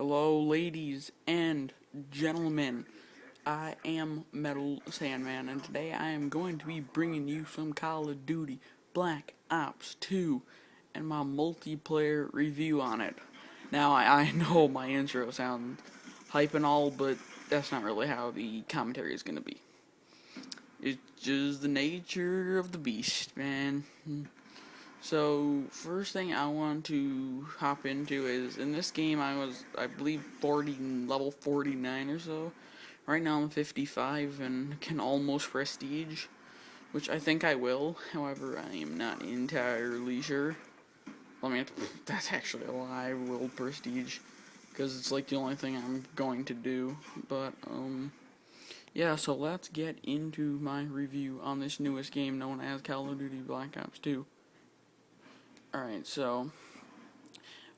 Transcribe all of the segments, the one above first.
Hello, ladies and gentlemen. I am Metal Sandman, and today I am going to be bringing you some Call of Duty Black Ops 2 and my multiplayer review on it. Now, I know my intro sounds hype and all, but that's not really how the commentary is going to be. It's just the nature of the beast, man. So, first thing I want to hop into is, in this game I believe, level 49 or so. Right now I'm 55 and can almost prestige, which I think I will. However, I am not entirely sure. I mean, that's actually a lie. I will prestige, because it's like the only thing I'm going to do. But, yeah, so let's get into my review on this newest game known as Call of Duty Black Ops 2. Alright, so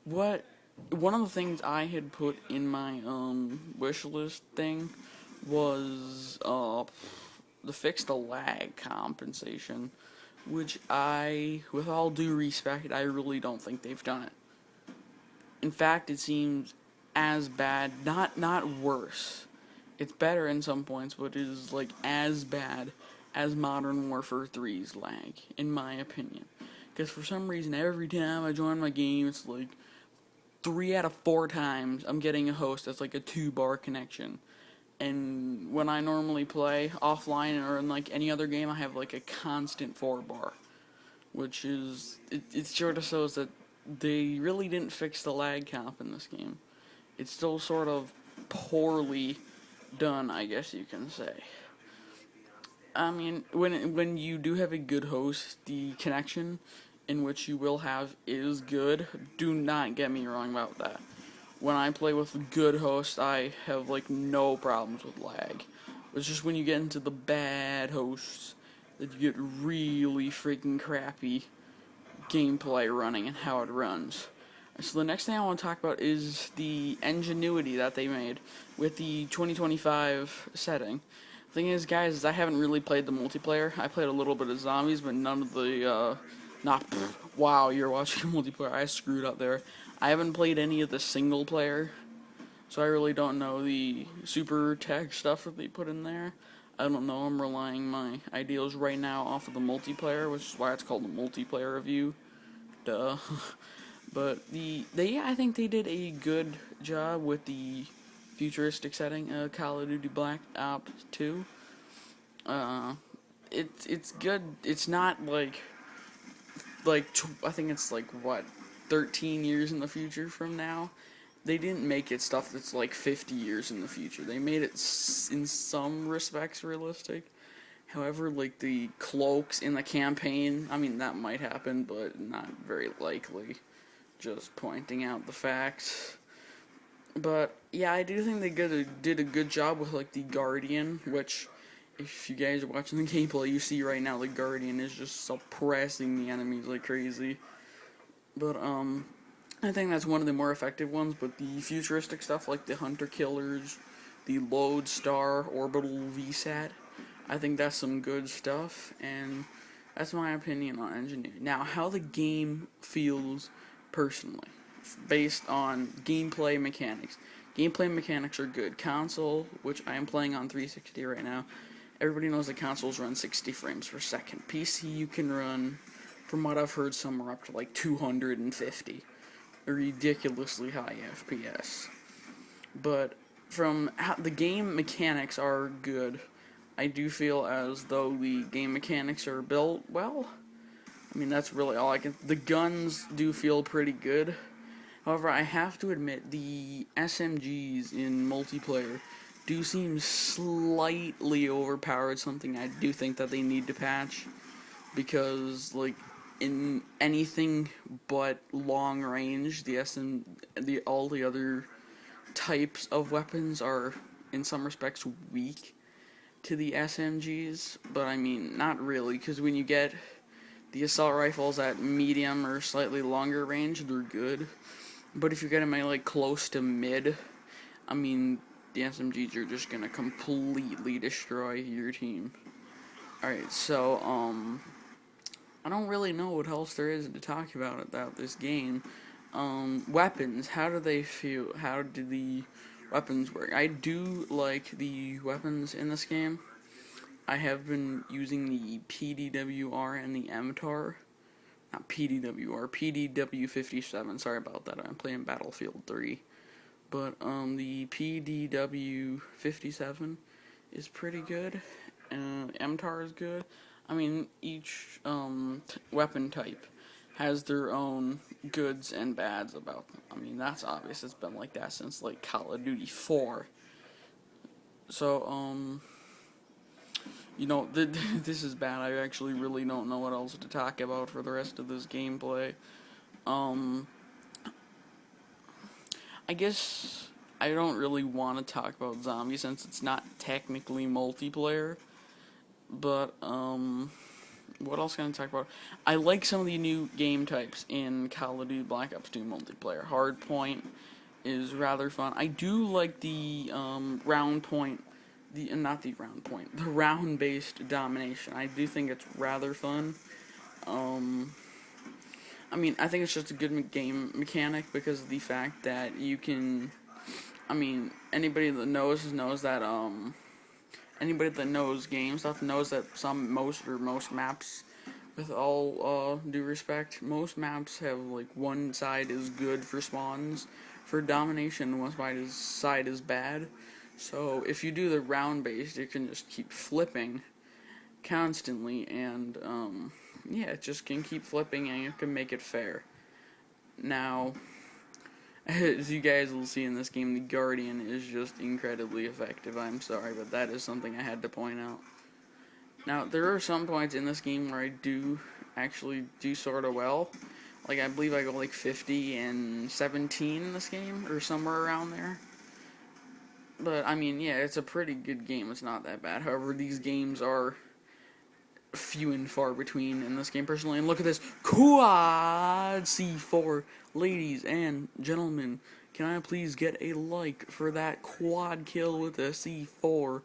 one of the things I had put in my wish list thing was to fix the lag compensation, which with all due respect, I really don't think they've done it. In fact, it seems as bad, not worse. It's better in some points, but it is like as bad as Modern Warfare 3's lag, in my opinion. Because for some reason, every time I join my game, it's like 3 out of 4 times I'm getting a host that's like a 2-bar connection. And when I normally play offline or in like any other game, I have like a constant 4-bar. Which is, it sort of shows that they really didn't fix the lag comp in this game. It's still sort of poorly done, I guess you can say. I mean, when you do have a good host, the connection in which you will have is good. Do not get me wrong about that. When I play with a good host, I have like no problems with lag. It's just when you get into the bad hosts that you get really freaking crappy gameplay running and how it runs. So the next thing I want to talk about is the ingenuity that they made with the 2025 setting. The thing is, guys, I haven't really played the multiplayer. I played a little bit of zombies, but none of the, wow, you're watching multiplayer. I screwed up there. I haven't played any of the single player, so I really don't know the super tech stuff that they put in there. I don't know, I'm relying my ideas right now off of the multiplayer, which is why it's called the multiplayer review. Duh. But I think they did a good job with the futuristic setting of Call of Duty Black Ops 2. It's good. It's not like I think it's like what 13 years in the future from now. They didn't make it stuff that's like 50 years in the future. They made it in some respects realistic. However, like the cloaks in the campaign, I mean that might happen, but not very likely. Just pointing out the facts. But yeah, I do think they did a good job with like the Guardian, which, if you guys are watching the gameplay, you see right now the Guardian is just suppressing the enemies like crazy. But I think that's one of the more effective ones. But the futuristic stuff like the Hunter Killers, the Lodestar Orbital VSAT, I think that's some good stuff, and that's my opinion on engineering. Now, how the game feels personally, based on gameplay mechanics. Gameplay mechanics are good. Console, which I am playing on 360 right now, everybody knows that consoles run 60 frames per second. PC, you can run, from what I've heard, somewhere up to like 250. A ridiculously high FPS. But from how the game mechanics are good, I do feel as though the game mechanics are built well. I mean, that's really all I can. The guns do feel pretty good. However, I have to admit, the SMGs in multiplayer do seem slightly overpowered, something I do think that they need to patch. Because, like, in anything but long range, all the other types of weapons are, in some respects, weak to the SMGs. But, I mean, not really, because when you get the assault rifles at medium or slightly longer range, they're good. But if you get them at like close to mid, I mean, the SMGs are just gonna completely destroy your team. Alright, so, I don't really know what else there is to talk about this game. Weapons. How do they feel? How do the weapons work? I do like the weapons in this game. I have been using the PDWR and the MTAR. Not PDWR, PDW-57. Sorry about that. I'm playing Battlefield 3. But the PDW-57 is pretty good. MTAR is good. I mean, each weapon type has their own goods and bads about them. I mean, that's obvious. It's been like that since like Call of Duty 4. So you know, this is bad. I actually really don't know what else to talk about for the rest of this gameplay. I guess I don't really want to talk about zombies since it's not technically multiplayer. But, what else can I talk about? I like some of the new game types in Call of Duty Black Ops 2 multiplayer. Hardpoint is rather fun. I do like the, the round-based domination. I do think it's rather fun. I mean, I think it's just a good game mechanic because of the fact that you can, I mean, anybody that knows that, anybody that knows game stuff knows that most maps, with all due respect, most maps have like one side is good for spawns for domination, one side is bad. So if you do the round based, you can just keep flipping constantly, and yeah, it just can keep flipping and you can make it fair. Now, as you guys will see in this game, the Guardian is just incredibly effective. I'm sorry, but that is something I had to point out. Now, there are some points in this game where I do actually do sort of well. Like, I believe I go like 50 and 17 in this game, or somewhere around there. But, I mean, yeah, it's a pretty good game. It's not that bad. However, these games are few and far between in this game, personally. And look at this quad C4. Ladies and gentlemen, can I please get a like for that quad kill with a C4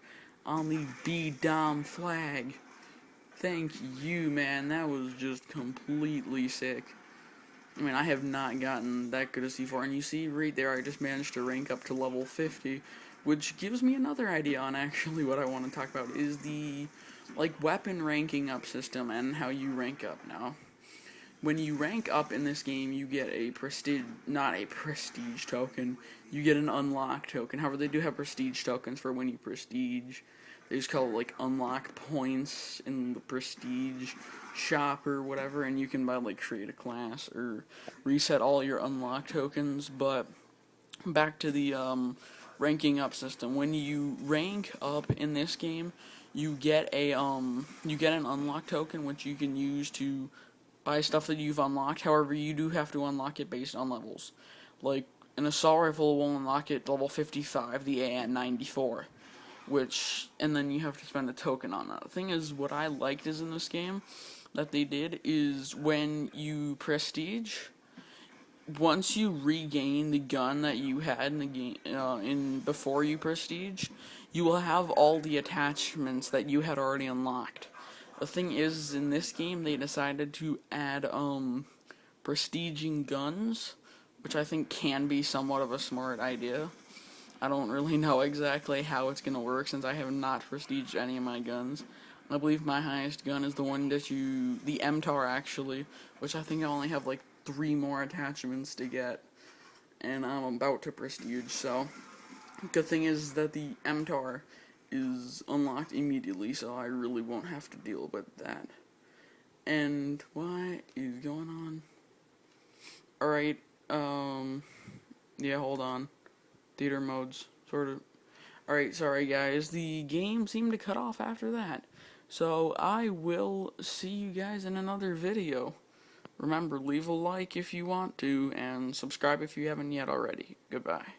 on the B-Dom flag? Thank you, man. That was just completely sick. I mean, I have not gotten that good a C4, and you see right there, I just managed to rank up to level 50, which gives me another idea on actually what I want to talk about, is the, like, weapon ranking up system and how you rank up now. When you rank up in this game, you get a not a prestige token, you get an unlock token. However, they do have prestige tokens for when you prestige. They just call it, like, unlock points in the prestige shop or whatever, and you can buy, like, create a class or reset all your unlock tokens. But back to the ranking up system. When you rank up in this game, you get an unlock token which you can use to buy stuff that you've unlocked. However, you do have to unlock it based on levels. Like, an assault rifle will unlock it level 55, the AN-94, and then you have to spend a token on that. The thing is, what I liked is in this game that they did is when you prestige, once you regain the gun that you had in the game, before you prestige, you will have all the attachments that you had already unlocked. The thing is, in this game, they decided to add, prestiging guns, which I think can be somewhat of a smart idea. I don't really know exactly how it's gonna work since I have not prestiged any of my guns. I believe my highest gun is the one that the MTAR actually, which I think I only have like 3 more attachments to get, and I'm about to prestige, so good thing is that the MTAR is unlocked immediately, so I really won't have to deal with that. And what is going on? Alright, yeah, hold on. Theater modes, sort of. Alright, sorry guys, the game seemed to cut off after that. So, I will see you guys in another video. Remember, leave a like if you want to, and subscribe if you haven't yet already. Goodbye.